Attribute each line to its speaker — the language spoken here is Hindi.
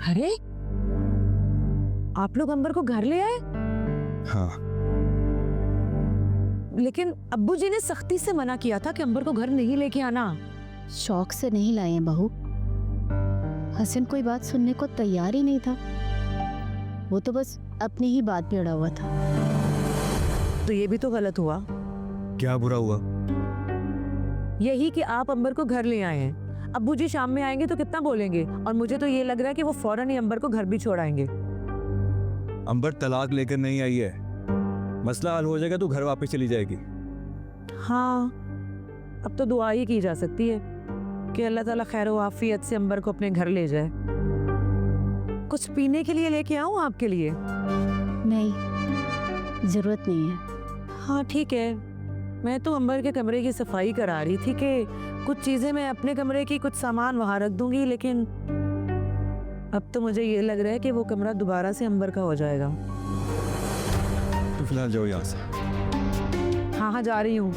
Speaker 1: अरे आप लोग अंबर को घर ले आए?
Speaker 2: हाँ।
Speaker 1: लेकिन अब्बू जी ने सख्ती से मना किया था कि अंबर को घर नहीं लेके आना।
Speaker 3: शौक से नहीं लाए हैं बहू। हसन कोई बात सुनने को तैयार ही नहीं था। वो तो बस अपनी ही बात पे अड़ा हुआ था।
Speaker 1: तो ये भी तो गलत हुआ।
Speaker 2: क्या बुरा हुआ?
Speaker 1: यही कि आप अंबर को घर ले आए हैं। अब्बू जी शाम में आएंगे तो कितना बोलेंगे, और मुझे तो ये लग रहा है कि वो फौरन ही अंबर को घर भी छोड़ाएंगे।
Speaker 2: अंबर तलाक लेकर नहीं आई है, मसला हल हो जाएगा तो घर वापस चली जाएगी।
Speaker 1: हाँ, अब तो दुआ ही की जा सकती है कि अल्लाह ताला खैर व आफियत से अंबर को अपने घर ले जाए। कुछ पीने के लिए लेके आऊं आपके लिए?
Speaker 3: नहीं, जरूरत नहीं है।
Speaker 1: हाँ ठीक है, मैं तो अंबर के कमरे की सफाई करा रही थी कि कुछ चीजें मैं अपने कमरे की कुछ सामान वहां रख दूंगी, लेकिन अब तो मुझे ये लग रहा है कि वो कमरा दोबारा से अंबर का हो जाएगा।
Speaker 2: तो फिलहाल जाओ यहाँ से।
Speaker 1: हाँ हाँ जा रही हूँ।